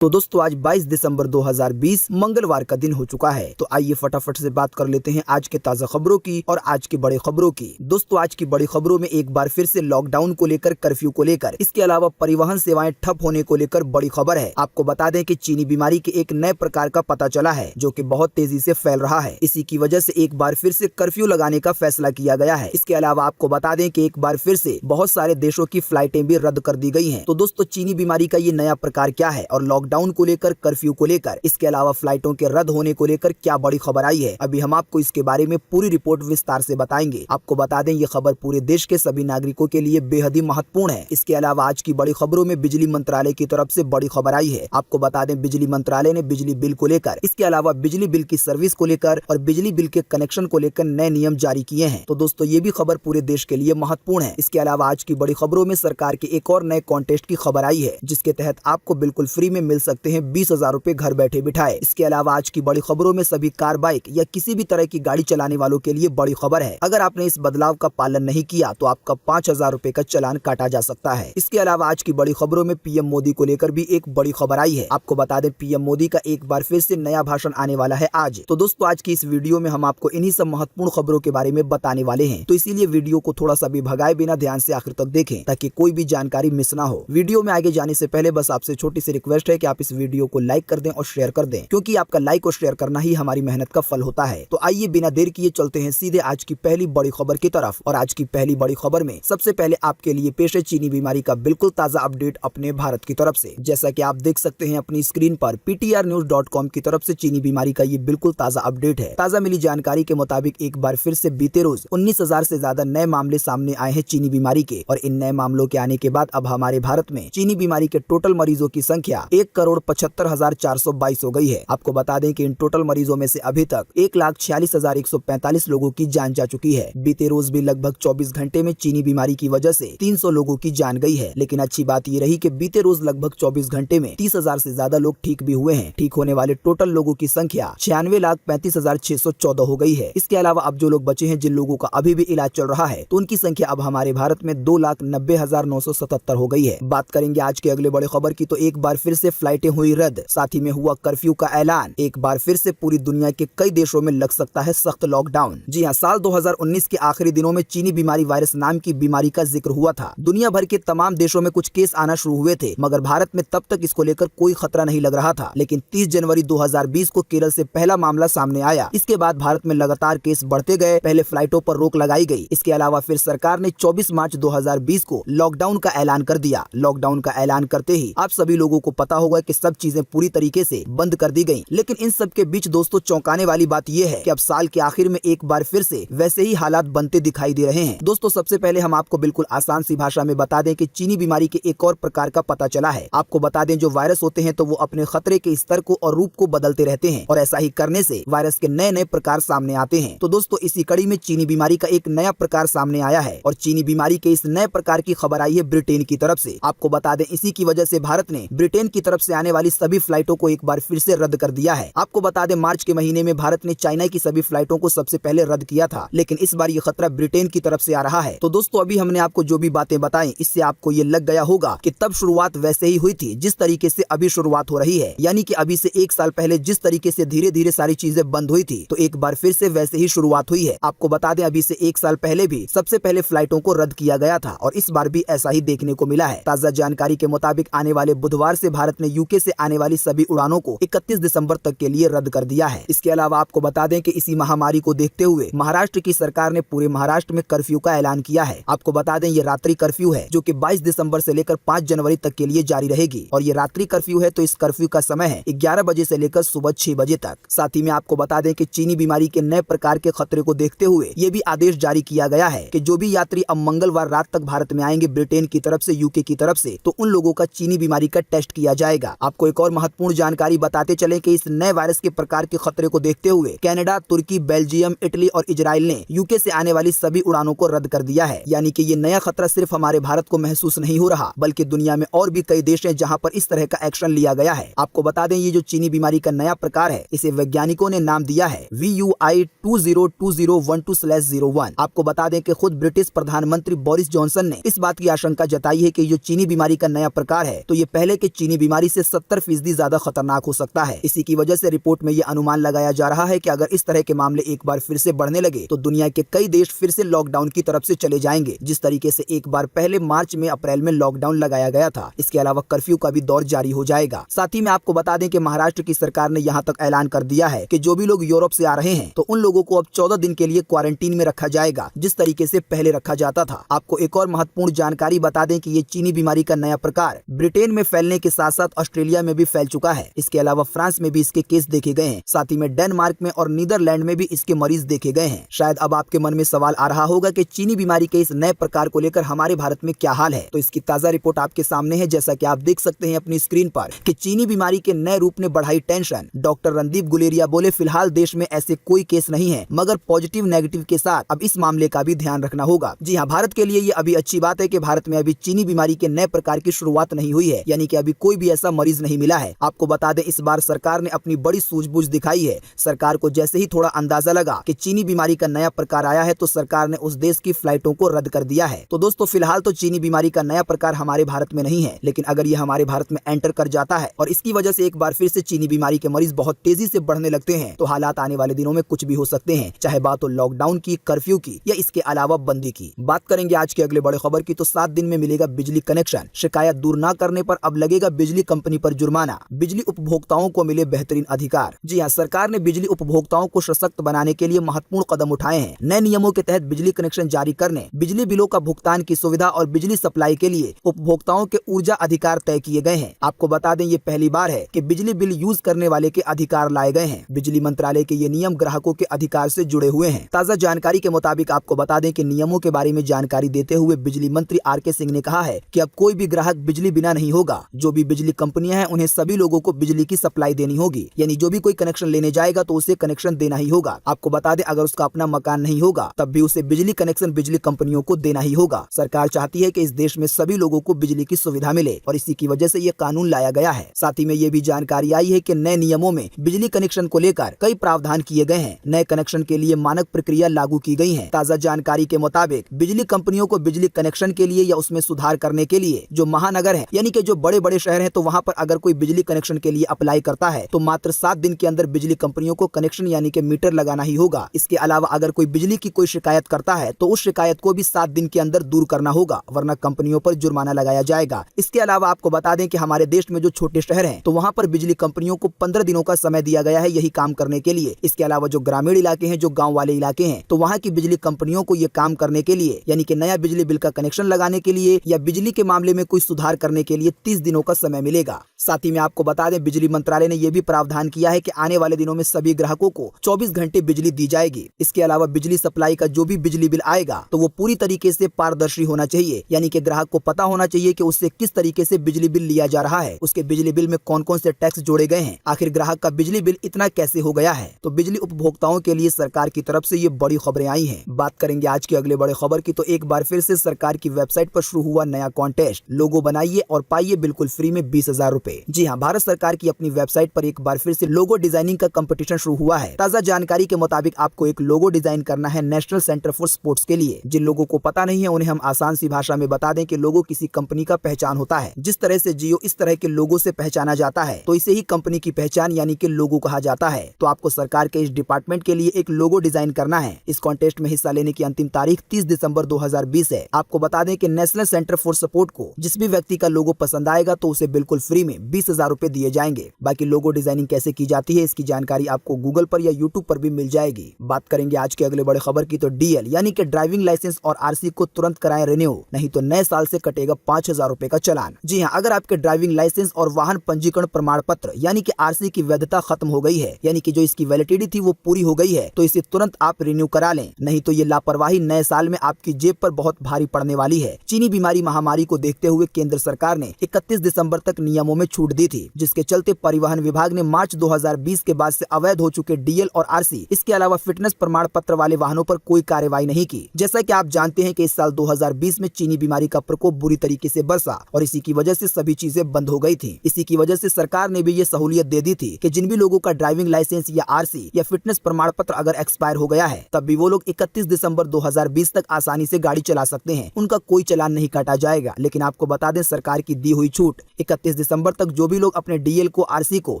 तो दोस्तों आज 22 दिसंबर 2020 मंगलवार का दिन हो चुका है। तो आइए फटाफट से बात कर लेते हैं आज के ताजा खबरों की और आज की बड़ी खबरों की। दोस्तों आज की बड़ी खबरों में एक बार फिर से लॉकडाउन को लेकर, कर्फ्यू को लेकर, इसके अलावा परिवहन सेवाएं ठप होने को लेकर बड़ी खबर है। आपको बता दें कि चीनी बीमारी के एक नए प्रकार का पता चला है जो कि बहुत तेजी से फैल रहा है। इसी की वजह से एक बार फिर से कर्फ्यू लगाने का फैसला किया गया है। इसके अलावा आपको बता दें कि एक बार फिर से बहुत सारे देशों की फ्लाइटें भी रद्द कर दी गई हैं। तो दोस्तों चीनी बीमारी का ये नया प्रकार क्या है और लॉकडाउन को लेकर, कर्फ्यू को लेकर, इसके अलावा फ्लाइटों के रद्द होने को लेकर क्या बड़ी खबर आई है, अभी हम आपको इसके बारे में पूरी रिपोर्ट विस्तार से बताएंगे। आपको बता दें ये खबर पूरे देश के सभी नागरिकों के लिए बेहद ही महत्वपूर्ण है। इसके अलावा आज की बड़ी खबरों में बिजली मंत्रालय की तरफ से बड़ी खबर आई है। आपको बता दें बिजली मंत्रालय ने बिजली बिल को लेकर, इसके अलावा बिजली बिल की सर्विस को लेकर और बिजली बिल के कनेक्शन को लेकर नए नियम जारी किए हैं। तो दोस्तों ये भी खबर पूरे देश के लिए महत्वपूर्ण है। इसके अलावा आज की बड़ी खबरों में सरकार के एक और नए कॉन्टेस्ट की खबर आई है जिसके तहत आपको बिल्कुल फ्री में मिल सकते हैं 20,000 रुपए घर बैठे बिठाए। इसके अलावा आज की बड़ी खबरों में सभी कार, बाइक या किसी भी तरह की गाड़ी चलाने वालों के लिए बड़ी खबर है। अगर आपने इस बदलाव का पालन नहीं किया तो आपका 5,000 रुपए का चालान काटा जा सकता है। इसके अलावा आज की बड़ी खबरों में पीएम मोदी को लेकर भी एक बड़ी खबर आई है। आपको बता दें पीएम मोदी का एक बार फिर से नया भाषण आने वाला है आज। तो दोस्तों आज की इस वीडियो में हम आपको इन्हीं सब महत्वपूर्ण खबरों के बारे में बताने वाले हैं। तो इसीलिए वीडियो को थोड़ा सा भी भगाए बिना ध्यान से आखिर तक देखें ताकि कोई भी जानकारी मिस ना हो। वीडियो में आगे जाने से पहले बस आपसे छोटी सी रिक्वेस्ट है कि आप इस वीडियो को लाइक कर दें और शेयर कर दें, क्योंकि आपका लाइक और शेयर करना ही हमारी मेहनत का फल होता है। तो आइए बिना देर किए चलते हैं सीधे आज की पहली बड़ी खबर की तरफ। और आज की पहली बड़ी खबर में सबसे पहले आपके लिए पेश है चीनी बीमारी का बिल्कुल ताजा अपडेट अपने भारत की तरफ से। जैसा कि आप देख सकते हैं अपनी स्क्रीन पर ptrnews.com की तरफ से चीनी बीमारी का ये बिल्कुल ताजा अपडेट है। ताजा मिली जानकारी के मुताबिक एक बार फिर से बीते रोज 19,000 से ज्यादा नए मामले सामने आए हैं चीनी बीमारी के। और इन नए मामलों के आने के बाद अब हमारे भारत में चीनी बीमारी के टोटल मरीजों की संख्या 1,75,422 हो गई है। आपको बता दें कि इन टोटल मरीजों में से अभी तक 1,46,145 लोगों की जान जा चुकी है। बीते रोज भी लगभग 24 घंटे में चीनी बीमारी की वजह से 300 लोगों की जान गई है। लेकिन अच्छी बात ये रही कि बीते रोज लगभग 24 घंटे में 30,000 से ज्यादा लोग ठीक भी हुए हैं। ठीक होने वाले टोटल लोगों की संख्या 96,35,614 हो गई है। इसके अलावा अब जो लोग बचे हैं, जिन लोगों का अभी भी इलाज चल रहा है, तो उनकी संख्या अब हमारे भारत में 2,90,977 हो गई है। बात करेंगे आज के अगले बड़े खबर की, तो एक बार फिर से फ्लाइटें हुई रद्द, साथ ही में हुआ कर्फ्यू का ऐलान। एक बार फिर से पूरी दुनिया के कई देशों में लग सकता है सख्त लॉकडाउन। जी हां, साल 2019 के आखिरी दिनों में चीनी बीमारी वायरस नाम की बीमारी का जिक्र हुआ था। दुनिया भर के तमाम देशों में कुछ केस आना शुरू हुए थे, मगर भारत में तब तक इसको लेकर कोई खतरा नहीं लग रहा था। लेकिन 30 जनवरी 2020 को केरल से पहला मामला सामने आया। इसके बाद भारत में लगातार केस बढ़ते गए। पहले फ्लाइटों पर रोक लगाई गई। इसके अलावा फिर सरकार ने 24 मार्च 2020 को लॉकडाउन का ऐलान कर दिया। लॉकडाउन का ऐलान करते ही आप सभी लोगों को पता होगा कि सब चीजें पूरी तरीके से बंद कर दी गई। लेकिन इन सब के बीच दोस्तों चौंकाने वाली बात यह है कि अब साल के आखिर में एक बार फिर से वैसे ही हालात बनते दिखाई दे रहे हैं। दोस्तों सबसे पहले हम आपको बिल्कुल आसान सी भाषा में बता दें कि चीनी बीमारी के एक और प्रकार का पता चला है। आपको बता दें जो वायरस होते हैं तो वो अपने खतरे के स्तर को और रूप को बदलते रहते हैं और ऐसा ही करने से वायरस के नए नए प्रकार सामने आते हैं। तो दोस्तों इसी कड़ी में चीनी बीमारी का एक नया प्रकार सामने आया है और चीनी बीमारी के इस नए प्रकार की खबर आई है ब्रिटेन की तरफ से। आपको बता दें इसी की वजह से भारत ने ब्रिटेन की तरफ से आने वाली सभी फ्लाइटों को एक बार फिर से रद्द कर दिया है। आपको बता दें मार्च के महीने में भारत ने चाइना की सभी फ्लाइटों को सबसे पहले रद्द किया था, लेकिन इस बार ये खतरा ब्रिटेन की तरफ से आ रहा है। तो दोस्तों अभी हमने आपको जो भी बातें बताई, इससे आपको ये लग गया होगा कि तब शुरुआत वैसे ही हुई थी जिस तरीके से अभी शुरुआत हो रही है। यानी कि अभी से एक साल पहले जिस तरीके से धीरे धीरे सारी चीजें बंद हुई थी, तो एक बार फिर से वैसे ही शुरुआत हुई है। आपको बता दें अभी से एक साल पहले भी सबसे पहले फ्लाइटों को रद्द किया गया था और इस बार भी ऐसा ही देखने को मिला है। ताजा जानकारी के मुताबिक आने वाले बुधवार से भारत ने यूके से आने वाली सभी उड़ानों को 31 दिसंबर तक के लिए रद्द कर दिया है। इसके अलावा आपको बता दें कि इसी महामारी को देखते हुए महाराष्ट्र की सरकार ने पूरे महाराष्ट्र में कर्फ्यू का ऐलान किया है। आपको बता दें ये रात्रि कर्फ्यू है जो कि 22 दिसंबर से लेकर 5 जनवरी तक के लिए जारी रहेगी। और ये रात्रि कर्फ्यू है तो इस कर्फ्यू का समय है 11 बजे से लेकर सुबह 6 बजे तक। साथ ही में आपको बता दें कि चीनी बीमारी के नए प्रकार के खतरे को देखते हुए ये भी आदेश जारी किया गया है कि जो भी यात्री अब मंगलवार रात तक भारत में आएंगे ब्रिटेन की तरफ से, यूके की तरफ से, तो उन लोगों का चीनी बीमारी का टेस्ट किया जाएगा। आपको एक और महत्वपूर्ण जानकारी बताते चले कि इस नए वायरस के प्रकार के खतरे को देखते हुए कनाडा, तुर्की, बेल्जियम, इटली और इजराइल ने यूके से आने वाली सभी उड़ानों को रद्द कर दिया है। यानी कि ये नया खतरा सिर्फ हमारे भारत को महसूस नहीं हो रहा, बल्कि दुनिया में और भी कई देश हैं जहां पर इस तरह का एक्शन लिया गया है। आपको बता दें ये जो चीनी बीमारी का नया प्रकार है, इसे वैज्ञानिकों ने नाम दिया है VUI 202012/01। आपको बता दें कि खुद ब्रिटिश प्रधानमंत्री बोरिस जॉनसन ने इस बात की आशंका जताई है कि जो चीनी बीमारी का नया प्रकार है, तो ये पहले के चीनी बीमारी से 70% ज्यादा खतरनाक हो सकता है। इसी की वजह से रिपोर्ट में ये अनुमान लगाया जा रहा है कि अगर इस तरह के मामले एक बार फिर से बढ़ने लगे तो दुनिया के कई देश फिर से लॉकडाउन की तरफ से चले जाएंगे, जिस तरीके से एक बार पहले मार्च में अप्रैल में लॉकडाउन लगाया गया था। इसके अलावा कर्फ्यू का भी दौर जारी हो जाएगा। साथ ही में आपको बता दें कि महाराष्ट्र की सरकार ने यहाँ तक ऐलान कर दिया है कि जो भी लोग यूरोप से आ रहे हैं तो उन लोगों को अब 14 दिन के लिए क्वारंटीन में रखा जाएगा, जिस तरीके से पहले रखा जाता था। आपको एक और महत्वपूर्ण जानकारी बता दें कि ये चीनी बीमारी का नया प्रकार ब्रिटेन में फैलने के साथ साथ ऑस्ट्रेलिया में भी फैल चुका है। इसके अलावा फ्रांस में भी इसके केस देखे गए हैं। साथ ही में डेनमार्क में और नीदरलैंड में भी इसके मरीज देखे गए हैं। शायद अब आपके मन में सवाल आ रहा होगा कि चीनी बीमारी के इस नए प्रकार को लेकर हमारे भारत में क्या हाल है। तो इसकी ताजा रिपोर्ट आपके सामने है। जैसा कि आप देख सकते हैं अपनी स्क्रीन पर कि चीनी बीमारी के नए रूप ने बढ़ाई टेंशन। डॉक्टर रणदीप गुलेरिया बोले, फिलहाल देश में ऐसे कोई केस नहीं है, मगर पॉजिटिव नेगेटिव के साथ अब इस मामले का भी ध्यान रखना होगा। जी हाँ, भारत के लिए ये अभी अच्छी बात है कि भारत में अभी चीनी बीमारी के नए प्रकार की शुरुआत नहीं हुई है, यानी कि अभी कोई भी ऐसा मरीज नहीं मिला है। आपको बता दें, इस बार सरकार ने अपनी बड़ी सूझबूझ दिखाई है। सरकार को जैसे ही थोड़ा अंदाजा लगा कि चीनी बीमारी का नया प्रकार आया है तो सरकार ने उस देश की फ्लाइटों को रद्द कर दिया है। तो दोस्तों, फिलहाल तो चीनी बीमारी का नया प्रकार हमारे भारत में नहीं है, लेकिन अगर ये हमारे भारत में एंटर कर जाता है और इसकी वजह से एक बार फिर से चीनी बीमारी के मरीज बहुत तेजी से बढ़ने लगते हैं तो हालात आने वाले दिनों में कुछ भी हो सकते हैं, चाहे बात हो लॉकडाउन की, कर्फ्यू की या इसके अलावा बंदी की। बात करेंगे आज के अगले बड़े खबर की तो 7 दिन में मिलेगा बिजली कनेक्शन। शिकायत दूर न करने पर अब लगेगा बिजली कंपनी पर जुर्माना। बिजली उपभोक्ताओं को मिले बेहतरीन अधिकार। जी हाँ, सरकार ने बिजली उपभोक्ताओं को सशक्त बनाने के लिए महत्वपूर्ण कदम उठाए हैं। नए नियमों के तहत बिजली कनेक्शन जारी करने, बिजली बिलों का भुगतान की सुविधा और बिजली सप्लाई के लिए उपभोक्ताओं के ऊर्जा अधिकार तय किए गए हैं। आपको बता दें, ये पहली बार है कि बिजली बिल यूज करने वाले के अधिकार लाए गए हैं। बिजली मंत्रालय के ये नियम ग्राहकों के अधिकार से जुड़े हुए हैं। ताजा जानकारी के मुताबिक आपको बता दें कि नियमों के बारे में जानकारी देते हुए बिजली मंत्री आर.के. सिंह ने कहा है कि अब कोई भी ग्राहक बिजली बिना नहीं होगा। जो भी बिजली कंपनियां हैं उन्हें सभी लोगों को बिजली की सप्लाई देनी होगी, यानी जो भी कोई कनेक्शन लेने जाएगा तो उसे कनेक्शन देना ही होगा। आपको बता दें, अगर उसका अपना मकान नहीं होगा तब भी उसे बिजली कनेक्शन बिजली कंपनियों को देना ही होगा। सरकार चाहती है कि इस देश में सभी लोगों को बिजली की सुविधा मिले और इसी की वजह से ये कानून लाया गया है। साथ ही में ये भी जानकारी आई है कि नए नियमों में बिजली कनेक्शन को लेकर कई प्रावधान किए गए हैं। नए कनेक्शन के लिए मानक प्रक्रिया लागू की गई है। ताजा जानकारी के मुताबिक बिजली कंपनियों को बिजली कनेक्शन के लिए या उसमें सुधार करने के लिए जो महानगर है, यानी कि जो बड़े बड़े शहर हैं, तो वहाँ पर अगर कोई बिजली कनेक्शन के लिए अप्लाई करता है तो मात्र 7 दिन के अंदर बिजली कंपनियों को कनेक्शन यानी कि मीटर लगाना ही होगा। इसके अलावा अगर कोई बिजली की कोई शिकायत करता है तो उस शिकायत को भी 7 दिन के अंदर दूर करना होगा, वरना कंपनियों पर जुर्माना लगाया जाएगा। इसके अलावा आपको बता दें कि हमारे देश में जो छोटे शहर हैं तो वहाँ पर बिजली कंपनियों को 15 दिनों का समय दिया गया है यही काम करने के लिए। इसके अलावा जो ग्रामीण इलाके हैं, जो गाँव वाले इलाके हैं, तो वहाँ की बिजली कंपनियों को ये काम करने के लिए, यानी कि नया बिजली बिल का कनेक्शन लगाने के लिए या बिजली के मामले में कोई सुधार करने के लिए 30 दिनों का समय मिलेगा। साथ ही में आपको बता दें, बिजली मंत्रालय ने यह भी प्रावधान किया है कि आने वाले दिनों में सभी ग्राहकों को 24 घंटे बिजली दी जाएगी। इसके अलावा बिजली सप्लाई का जो भी बिजली बिल आएगा तो वो पूरी तरीके से पारदर्शी होना चाहिए, यानी कि ग्राहक को पता होना चाहिए कि उससे किस तरीके से बिजली बिल लिया जा रहा है, उसके बिजली बिल में कौन कौन से टैक्स जोड़े गए हैं, आखिर ग्राहक का बिजली बिल इतना कैसे हो गया है। तो बिजली उपभोक्ताओं के लिए सरकार की तरफ से ये बड़ी खबरें आई हैं। बात करेंगे आज के अगले बड़े खबर की तो एक बार फिर से सरकार की वेबसाइट पर शुरू हुआ नया कॉन्टेस्ट। लोगो बनाइए और पाइए बिल्कुल फ्री में 20,000 रुपए। जी हाँ, भारत सरकार की अपनी वेबसाइट पर एक बार फिर से लोगो डिजाइनिंग का कंपटीशन शुरू हुआ है। ताजा जानकारी के मुताबिक आपको एक लोगो डिजाइन करना है नेशनल सेंटर फॉर स्पोर्ट्स के लिए। जिन लोगों को पता नहीं है उन्हें हम आसान सी भाषा में बता दें कि लोगो किसी कंपनी का पहचान होता है। जिस तरह से जियो इस तरह के लोगो से पहचाना जाता है तो इसे ही कंपनी की पहचान यानी कि लोगो कहा जाता है। तो आपको सरकार के इस डिपार्टमेंट के लिए एक लोगो डिजाइन करना है। इस कॉन्टेस्ट में हिस्सा लेने की अंतिम तारीख 30 दिसंबर 2020 है। आपको बता दें कि नेशनल सेंटर फॉर सपोर्ट को जिस भी व्यक्ति का लोगो पसंद आएगा तो उसे बिल्कुल फ्री में 20,000 रुपए दिए जाएंगे। बाकी लोगो डिजाइनिंग कैसे की जाती है इसकी जानकारी आपको गूगल पर या यूट्यूब पर भी मिल जाएगी। बात करेंगे आज के अगले बड़े खबर की तो डीएल यानी कि ड्राइविंग लाइसेंस और आरसी को तुरंत कराएं रिन्यू, नहीं तो नए साल से कटेगा 5,000 रुपए का चालान। जी हाँ, अगर आपके ड्राइविंग लाइसेंस और वाहन पंजीकरण प्रमाण पत्र यानी कि आरसी की वैधता खत्म हो गई है, यानी कि जो इसकी वैलिडिटी थी वो पूरी हो गई है, तो इसे तुरंत आप रिन्यू करा लें, नहीं तो ये लापरवाही नए साल में आपकी जेब पर बहुत भारी पड़ने वाली है। चीनी बीमारी महामारी को देखते हुए केंद्र सरकार ने 31 दिसंबर तक नियमों में छूट दी थी, जिसके चलते परिवहन विभाग ने मार्च 2020 के बाद से अवैध हो चुके डीएल और आरसी, इसके अलावा फिटनेस प्रमाण पत्र वाले वाहनों पर कोई कार्रवाई नहीं की। जैसा कि आप जानते हैं कि इस साल 2020 में चीनी बीमारी का प्रकोप बुरी तरीके से बरसा और इसी की वजह से सभी चीजें बंद हो गई थी। इसी की वजह से सरकार ने भी ये सहूलियत दे दी थी कि जिन भी लोगों का ड्राइविंग लाइसेंस या आरसी या फिटनेस प्रमाण पत्र अगर एक्सपायर हो गया है तब भी वो लोग 31 दिसंबर 2020 तक आसानी से गाड़ी चला सकते हैं, उनका कोई चालान नहीं काटा जाएगा। लेकिन आपको बता दें, सरकार की दी हुई छूट 31 दिसंबर तक जो भी लोग अपने डीएल को, आरसी को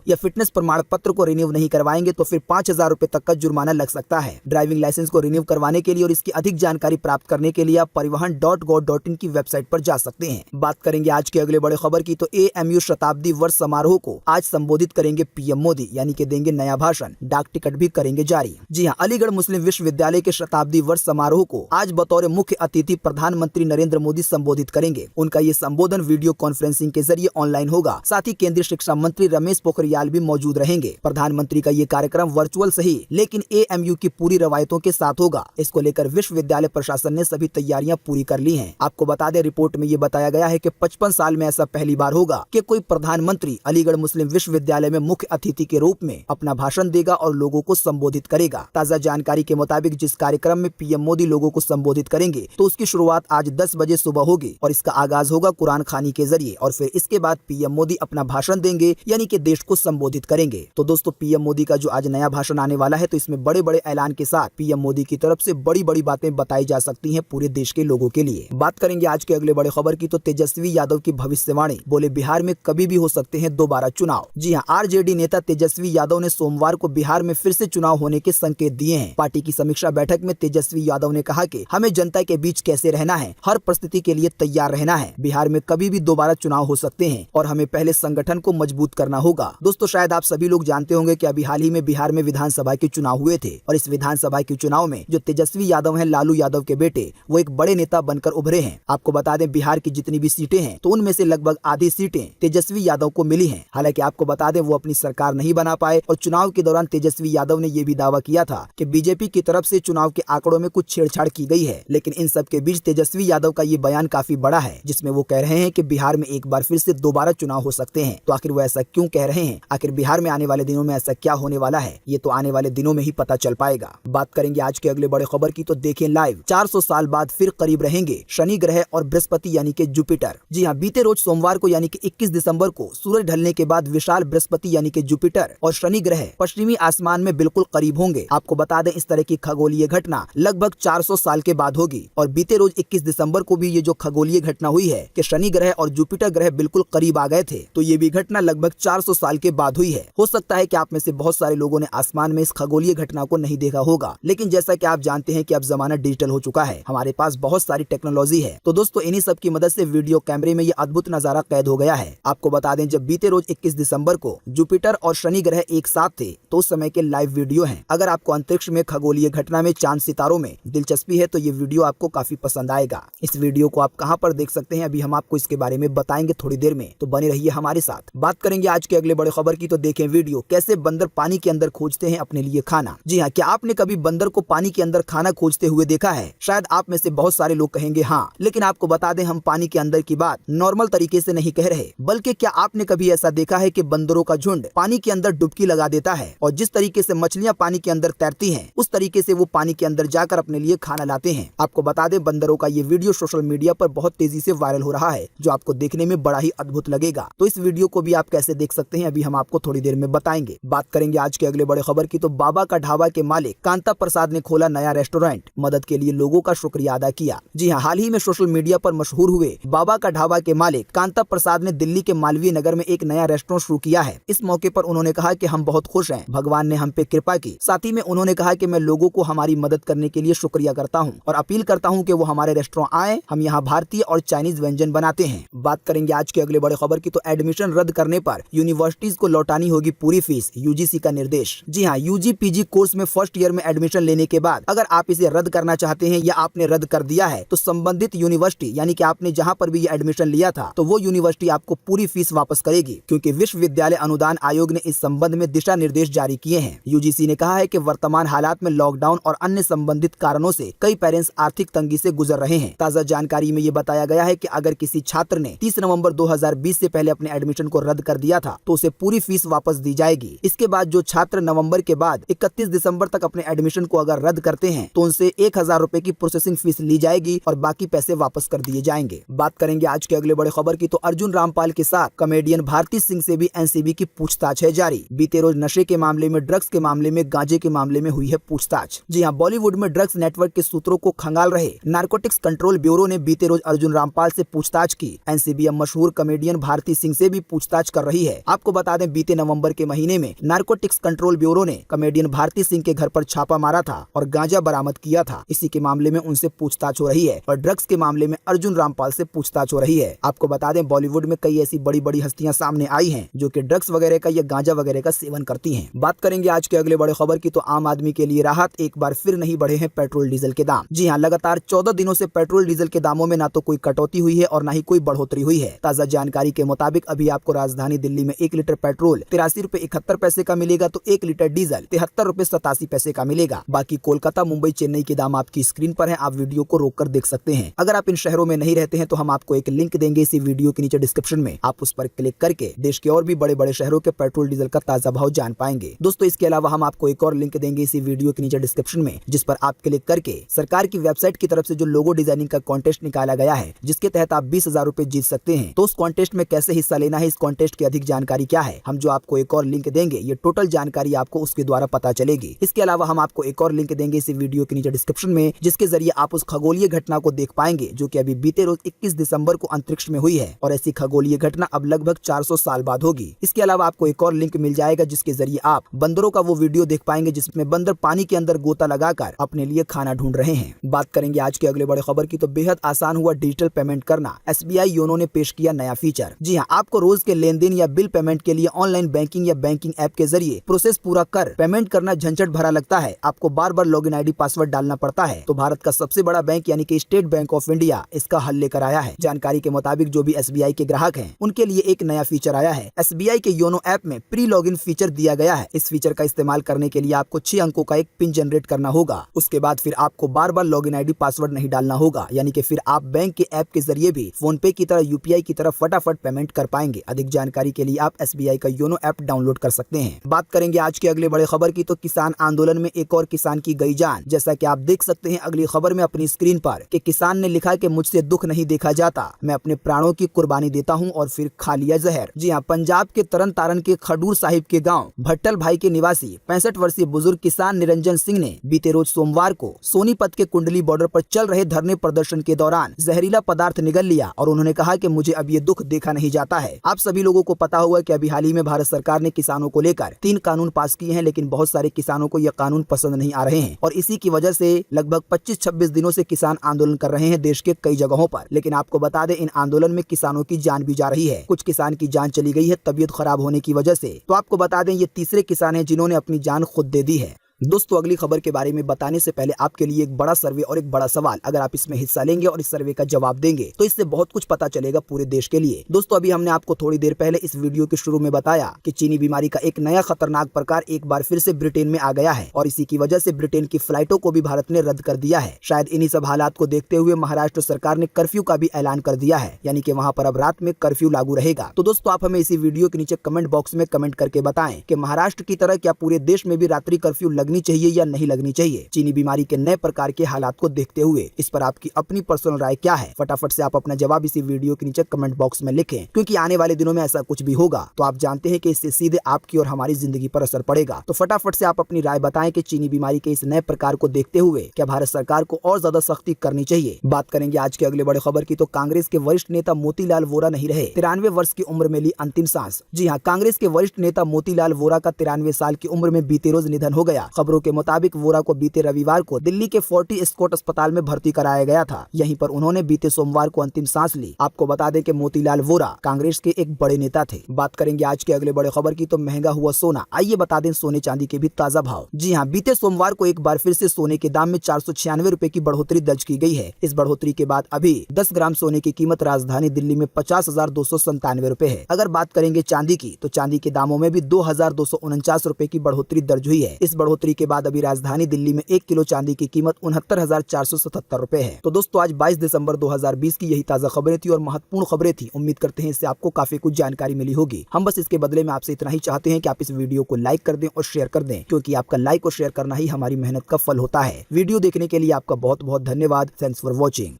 या फिटनेस प्रमाण पत्र को रिन्यू नहीं करवाएंगे तो फिर 5,000 रुपए तक का जुर्माना लग सकता है। ड्राइविंग लाइसेंस को रिन्यू करवाने के लिए और इसकी अधिक जानकारी प्राप्त करने के लिए आप परिवहन.gov.in की वेबसाइट पर जा सकते हैं। बात करेंगे आज के अगले बड़े खबर की तो एएमयू शताब्दी वर्ष समारोह को आज संबोधित करेंगे पीएम मोदी, यानी कि देंगे नया भाषण, डाक टिकट भी करेंगे जारी। जी हां, अलीगढ़ मुस्लिम विश्वविद्यालय के शताब्दी वर्ष समारोह को आज बतौर मुख्य अतिथि प्रधानमंत्री नरेंद्र मोदी संबोधित करेंगे। उनका ये संबोधन वीडियो कॉन्फ्रेंसिंग के जरिए ऑनलाइन होगा। साथ ही केंद्रीय शिक्षा मंत्री रमेश पोखरियाल भी मौजूद रहेंगे। प्रधानमंत्री का ये कार्यक्रम वर्चुअल सही लेकिन एएमयू की पूरी रवायतों के साथ होगा। इसको लेकर विश्वविद्यालय प्रशासन ने सभी तैयारियां पूरी कर ली हैं। आपको बता दें, रिपोर्ट में ये बताया गया है कि 55 साल में ऐसा पहली बार होगा कि कोई प्रधानमंत्री अलीगढ़ मुस्लिम विश्वविद्यालय में मुख्य अतिथि के रूप में अपना भाषण देगा और लोगों को संबोधित करेगा। ताजा जानकारी के मुताबिक जिस कार्यक्रम में पीएम मोदी लोगों को संबोधित करेंगे तो उसकी शुरुआत आज 10 बजे सुबह होगी और इसका आगाज होगा कुरान खानी के जरिए और फिर इसके बाद पीएम मोदी अपना भाषण देंगे, यानी कि देश को संबोधित करेंगे। तो दोस्तों, पीएम मोदी का जो आज नया भाषण आने वाला है तो इसमें बड़े बड़े ऐलान के साथ पीएम मोदी की तरफ से बड़ी बड़ी बातें बताई जा सकती हैं पूरे देश के लोगों के लिए। बात करेंगे आज के अगले बड़े खबर की तो तेजस्वी यादव की भविष्यवाणी, बोले बिहार में कभी भी हो सकते हैं दोबारा चुनाव। जी हां, आरजेडी नेता तेजस्वी यादव ने सोमवार को बिहार में फिर से चुनाव होने के संकेत दिए हैं। पार्टी की समीक्षा बैठक में तेजस्वी यादव ने कहा कि हमें जनता के बीच कैसे रहना है, हर परिस्थिति के लिए तैयार रहना है। बिहार में कभी भी दोबारा चुनाव हो सकते हैं और हमें पहले संगठन को मजबूत करना होगा। दोस्तों, शायद आप सभी लोग जानते होंगे कि अभी हाल ही में बिहार में विधानसभा के चुनाव हुए थे और इस विधानसभा के चुनाव में जो तेजस्वी यादव हैं, लालू यादव के बेटे, वो एक बड़े नेता बनकर उभरे हैं। आपको बता दें, बिहार की जितनी भी सीटें हैं तो उनमें से लगभग आधी सीटें तेजस्वी यादव को मिली हैं। हालांकि आपको बता दें, वो अपनी सरकार नहीं बना पाए और चुनाव के दौरान तेजस्वी यादव ने यह भी दावा किया था कि बीजेपी की तरफ से चुनाव के आंकड़ों में कुछ छेड़छाड़ की गई है। लेकिन इन सब के बीच तेजस्वी यादव का ये बयान काफी बड़ा है, जिसमें वो कह रहे हैं कि बिहार में एक बार फिर से दोबारा चुनाव हो सकते हैं। तो आखिर वो ऐसा क्यों कह रहे हैं, आखिर बिहार में आने वाले दिनों में ऐसा क्या होने वाला है, ये तो आने वाले दिनों में ही पता चल पाएगा। बात करेंगे आज के अगले बड़े खबर की तो देखें लाइव, 400 साल बाद फिर करीब रहेंगे शनि ग्रह और बृहस्पति यानी कि जुपिटर। जी हाँ, बीते रोज सोमवार को यानी कि 21 दिसंबर को सूरज ढलने के बाद विशाल बृहस्पति यानी कि जुपिटर और शनि ग्रह पश्चिमी आसमान में बिल्कुल करीब होंगे। आपको बता दें, इस तरह की खगोलीय घटना लगभग 400 साल के बाद होगी और बीते रोज 21 दिसंबर को भी ये जो खगोलीय घटना हुई है कि शनि ग्रह और जुपिटर ग्रह बिल्कुल करीब आ गए थे, तो ये भी घटना लगभग 400 साल के बाद हुई है। हो सकता है कि आप में से बहुत सारे लोगों ने आसमान में इस खगोलीय घटना को नहीं देखा होगा, लेकिन जैसा कि आप जानते हैं कि अब जमाना डिजिटल हो चुका है, हमारे पास बहुत सारी टेक्नोलॉजी है। तो दोस्तों, इन्हीं सब की मदद से वीडियो कैमरे में ये अद्भुत नजारा कैद हो गया है। आपको बता दें, जब बीते रोज 21 दिसंबर को जुपिटर और शनि ग्रह एक साथ थे तो उस समय के लाइव वीडियो हैं। अगर आपको अंतरिक्ष में खगोलीय घटना में, चांद सितारों में दिलचस्पी है तो ये वीडियो आपको काफी पसंद आएगा। इस वीडियो को आप कहां पर देख सकते हैं, अभी हम आपको इसके बारे में बताएंगे थोड़ी देर में, तो बने रहिए हमारे साथ। बात करेंगे आज के अगले बड़े खबर की तो देखें वीडियो, कैसे बंदर पानी के अंदर खोजते हैं अपने लिए खाना। जी हाँ, क्या आपने कभी बंदर को पानी के अंदर खाना खोजते हुए देखा है? शायद आप में से बहुत सारे लोग कहेंगे हाँ, लेकिन आपको बता दें, हम पानी के अंदर की बात नॉर्मल तरीके से नहीं कह रहे, बल्कि क्या आपने कभी ऐसा देखा है कि बंदरों का झुंड पानी के अंदर डुबकी लगा देता है और जिस तरीके से मछलियां पानी के अंदर तैरती हैं, उस तरीके से वो पानी के अंदर जाकर अपने लिए खाना लाते हैं। आपको बता दें, बंदरों का ये वीडियो सोशल मीडिया पर बहुत तेजी से वायरल हो रहा है, जो आपको देखने में बड़ा ही अद्भुत लगेगा। तो इस वीडियो को भी आप कैसे देख सकते हैं, अभी हम आपको थोड़ी देर में बताएंगे। बात करेंगे आज के अगले बड़े खबर की तो बाबा का ढाबा के मालिक कांता प्रसाद ने खोला नया रेस्टोरेंट, मदद के लिए लोगों का शुक्रिया अदा किया। जी हाँ, हाल ही में सोशल मीडिया पर मशहूर हुए बाबा का ढाबा के मालिक कांता प्रसाद ने दिल्ली के मालवीय नगर में एक नया रेस्टोरेंट शुरू किया है। इस मौके पर उन्होंने कहा कि हम बहुत खुश हैं, भगवान ने हम पे कृपा की। साथ ही में उन्होंने कहा कि मैं लोगों को हमारी मदद करने के लिए शुक्रिया करता हूं और अपील करता हूं कि वो हमारे रेस्टोरेंट आए, हम यहां भारतीय और चाइनीज व्यंजन बनाते हैं। बात करेंगे आज के अगले बड़े खबर की तो एडमिशन रद्द करने पर यूनिवर्सिटीज को लौटानी होगी पूरी फीस, यूजीसी का निर्देश। जी हाँ, यूजी पीजी कोर्स में फर्स्ट ईयर में एडमिशन लेने के बाद अगर आप इसे रद्द करना चाहते हैं या आपने रद्द कर दिया है तो संबंधित यूनिवर्सिटी यानी कि आपने जहां पर भी ये एडमिशन लिया था तो वो यूनिवर्सिटी आपको पूरी फीस वापस करेगी, क्योंकि विश्वविद्यालय अनुदान आयोग ने इस संबंध में दिशा निर्देश जारी किए हैं। यूजीसी ने कहा है कि वर्तमान हालात में लॉकडाउन और अन्य संबंधित कारणों से कई पेरेंट्स आर्थिक तंगी से गुजर रहे हैं। ताजा जानकारी में ये बताया गया है कि अगर किसी छात्र ने 30 नवंबर 2020 से पहले अपने एडमिशन को रद्द कर दिया था तो उसे पूरी फीस वापस दी जाएगी। इसके बाद जो छात्र नवंबर के बाद 31 दिसंबर तक अपने एडमिशन को अगर रद्द करते हैं तो उनसे 1000 रुपए की प्रोसेसिंग फीस ली जाएगी और बाकी पैसे वापस कर दिए जाएंगे। बात करेंगे आज के अगले बड़े खबर की तो अर्जुन रामपाल के साथ कॉमेडियन भारती सिंह से भी एनसीबी की पूछताछ है जारी। बीते रोज नशे के मामले में, ड्रग्स के मामले में, गांजे के मामले में हुई है पूछताछ। जी हां, बॉलीवुड में ड्रग्स नेटवर्क के सूत्रों को खंगाल रहे नारकोटिक्स कंट्रोल ब्यूरो ने बीते रोज अर्जुन रामपाल से पूछताछ की। एनसीबी अब मशहूर कॉमेडियन भारती सिंह से भी पूछताछ कर रही है। आपको बता दें बीते नवंबर के महीने में नारकोटिक्स कंट्रोल ब्यूरो ने कॉमेडियन भारती सिंह के घर पर छापा मारा था और गांजा बरामद किया था। इसी के मामले में उनसे पूछताछ हो रही है और ड्रग्स के मामले में अर्जुन रामपाल से पूछताछ हो रही है। आपको बता दें बॉलीवुड में कई ऐसी बड़ी बड़ी हस्तियां सामने आई हैं जो कि ड्रग्स वगैरह का या गांजा वगैरह का सेवन करती हैं। बात करेंगे आज के अगले बड़े खबर की, तो आम आदमी के लिए राहत, एक बार फिर नहीं बढ़े हैं पेट्रोल डीजल के दाम। जी हां, लगातार 14 दिनों से पेट्रोल डीजल के दामों में ना तो कोई कटौती हुई है और ना ही कोई बढ़ोतरी हुई है। ताजा जानकारी के मुताबिक अभी आपको राजधानी दिल्ली में 1 लीटर पेट्रोल 83 रुपए 71 पैसे का मिलेगा, तो 1 लीटर डीजल 73 रुपए 87 पैसे का मिलेगा। बाकी कोलकाता, मुंबई, चेन्नई के दाम आपकी स्क्रीन पर है, आप वीडियो को रोककर देख सकते हैं। अगर आप इन शहरों में नहीं रहते हैं तो हम आपको एक लिंक देंगे इसी वीडियो के नीचे डिस्क्रिप्शन में, आप उस पर क्लिक करके देश के और भी बड़े बड़े शहरों के पेट्रोल डीजल का ताजा भाव जान पाएंगे। दोस्तों इसके अलावा हम आपको एक और लिंक देंगे इसी वीडियो के नीचे डिस्क्रिप्शन में, जिस पर आप क्लिक करके सरकार की वेबसाइट की तरफ से जो लोगो डिजाइनिंग का कॉन्टेस्ट निकाला गया है, जिसके तहत आप 20,000 रुपए जीत सकते हैं। तो उस कॉन्टेस्ट में कैसे हिस्सा लेना है, इस कॉन्टेस्ट की अधिक जानकारी क्या है, हम जो आपको एक और लिंक देंगे, ये टोटल जानकारी आपको उसके द्वारा पता चलेगी। इसके अलावा हम आपको एक और लिंक देंगे इसी वीडियो के नीचे डिस्क्रिप्शन में, जिसके जरिए आप उस खगोलीय घटना को देख पाएंगे जो कि अभी बीते रोज 21 दिसंबर को अंतरिक्ष में हुई है और ऐसी खगोलीय घटना अब लगभग 400 साल बाद होगी। इसके अलावा आपको एक और लिंक मिल जाएगा जिसके जरिए आप बंदरों का वो वीडियो देख पाएंगे जिसमें बंदर पानी के अंदर गोता लगाकर अपने लिए खाना ढूंढ रहे हैं। बात करेंगे आज के अगले बड़े खबर की, तो बेहद आसान हुआ डिजिटल पेमेंट करना। SBI योनो ने पेश किया नया फीचर। जी हां, आपको रोज के लेन देन या बिल पेमेंट के लिए ऑनलाइन बैंकिंग या बैंकिंग ऐप के जरिए प्रोसेस पूरा कर पेमेंट करना झंझट भरा लगता है। आपको बार बार लॉगिन ID पासवर्ड डालना पड़ता है। तो भारत का सबसे बड़ा बैंक यानी कि स्टेट बैंक ऑफ इंडिया इसका हल लेकर आया है। जानकारी के मुताबिक जो भी SBI के ग्राहक हैं उनके लिए एक नया फीचर आया है। SBI के योनो ऐप में प्री लॉगिन फीचर दिया गया है। इस फीचर का इस्तेमाल करने के लिए आपको 6 अंकों का एक पिन जनरेट करना होगा। उसके बाद फिर आपको बार बार लॉगिन ID पासवर्ड नहीं डालना होगा, यानी कि फिर आप बैंक के ऐप के जरिए भी फोन पे की तरह UPI की तरह फटाफट पेमेंट कर पाएंगे। अधिक जानकारी के लिए आप SBI का योनो ऐप डाउनलोड कर सकते हैं। बात करेंगे आज के अगले बड़े खबर की, तो किसान आंदोलन में एक और किसान की गई जान। जैसा कि आप देख सकते हैं अगली खबर में अपनी स्क्रीन पर कि किसान ने लिखा कि मुझसे दुख नहीं देखा जाता, मैं अपने प्राणों की कुर्बानी देता हूं और फिर खा लिया जहर। जी हां, पंजाब के तरन तारण के खडूर साहिब के गांव भट्टल भाई के निवासी 65 वर्षीय बुजुर्ग किसान निरंजन सिंह ने बीते रोज सोमवार को सोनीपत के कुंडली बॉर्डर पर चल रहे धरने प्रदर्शन के दौरान जहरीला पदार्थ निगल लिया और उन्होंने कहा कि मुझे अब ये दुख देखा नहीं जाता है। आप सभी लोगों को पता होगा कि अभी हाल ही में भारत सरकार ने किसानों को लेकर 3 कानून पास किए हैं, लेकिन बहुत सारे किसानों को यह कानून पसंद नहीं आ रहे हैं और इसी की वजह से लगभग 25-26 दिनों से किसान आंदोलन कर रहे हैं देश के कई जगहों पर। लेकिन आपको बता दें इन आंदोलन में किसानों की जान भी जा रही है। कुछ किसान की जान चली गई है तबीयत खराब होने की वजह से। तो आपको बता दें ये तीसरे किसान हैं जिन्होंने अपनी जान खुद दे दी है। दोस्तों अगली खबर के बारे में बताने से पहले आपके लिए एक बड़ा सर्वे और एक बड़ा सवाल। अगर आप इसमें हिस्सा लेंगे और इस सर्वे का जवाब देंगे तो इससे बहुत कुछ पता चलेगा पूरे देश के लिए। दोस्तों अभी हमने आपको थोड़ी देर पहले इस वीडियो के शुरू में बताया कि चीनी बीमारी का एक नया खतरनाक प्रकार एक बार फिर से ब्रिटेन में आ गया है और इसी की वजह से ब्रिटेन की फ्लाइटों को भी भारत ने रद्द कर दिया है। शायद इन्हीं सब हालात को देखते हुए महाराष्ट्र सरकार ने कर्फ्यू का भी ऐलान कर दिया है, यानी कि वहाँ पर अब रात में कर्फ्यू लागू रहेगा। तो दोस्तों आप हमें इसी वीडियो के नीचे कमेंट बॉक्स में कमेंट करके बताएं कि महाराष्ट्र की तरह क्या पूरे देश में भी रात्रि कर्फ्यू लगनी चाहिए या नहीं लगनी चाहिए। चीनी बीमारी के नए प्रकार के हालात को देखते हुए इस पर आपकी अपनी पर्सनल राय क्या है? फटाफट से आप अपना जवाब इसी वीडियो के नीचे कमेंट बॉक्स में लिखें, क्योंकि आने वाले दिनों में ऐसा कुछ भी होगा तो आप जानते हैं कि इससे सीधे आपकी और हमारी जिंदगी पर असर पड़ेगा। तो फटाफट से आप अपनी राय बताएं कि चीनी बीमारी के इस नए प्रकार को देखते हुए क्या भारत सरकार को और ज्यादा सख्ती करनी चाहिए। बात करेंगे आज के अगले बड़े खबर की, तो कांग्रेस के वरिष्ठ नेता मोतीलाल वोरा नहीं रहे, 93 वर्ष की उम्र में ली अंतिम सांस। जी हाँ, कांग्रेस के वरिष्ठ नेता मोतीलाल वोरा का 93 साल की उम्र में बीते रोज निधन हो गया। खबरों के मुताबिक वोरा को बीते रविवार को दिल्ली के फोर्टी स्कॉट अस्पताल में भर्ती कराया गया था। यहीं पर उन्होंने बीते सोमवार को अंतिम सांस ली। आपको बता दें कि मोतीलाल वोरा कांग्रेस के एक बड़े नेता थे। बात करेंगे आज के अगले बड़े खबर की, तो महंगा हुआ सोना। आइए बता दें सोने चांदी के भी ताजा भाव। जी हाँ, बीते सोमवार को एक बार फिर से सोने के दाम में 496 रुपए की बढ़ोतरी दर्ज की गई है। इस बढ़ोतरी के बाद अभी 10 ग्राम सोने की कीमत राजधानी दिल्ली में 50,297 रुपए है। अगर बात करेंगे चांदी की, तो चांदी के दामों में भी 2,249 रुपए की बढ़ोतरी दर्ज हुई है। इस बढ़ोतरी के बाद अभी राजधानी दिल्ली में 1 किलो चांदी की कीमत 69,477 रुपए है। तो दोस्तों आज 22 दिसंबर 2020 की यही ताजा खबरें थी और महत्वपूर्ण खबरें थी। उम्मीद करते हैं इससे आपको काफी कुछ जानकारी मिली होगी। हम बस इसके बदले में आपसे इतना ही चाहते हैं कि आप इस वीडियो को लाइक कर दें और शेयर कर दें, क्योंकि आपका लाइक और शेयर करना ही हमारी मेहनत का फल होता है। वीडियो देखने के लिए आपका बहुत बहुत धन्यवाद। Thanks for watching.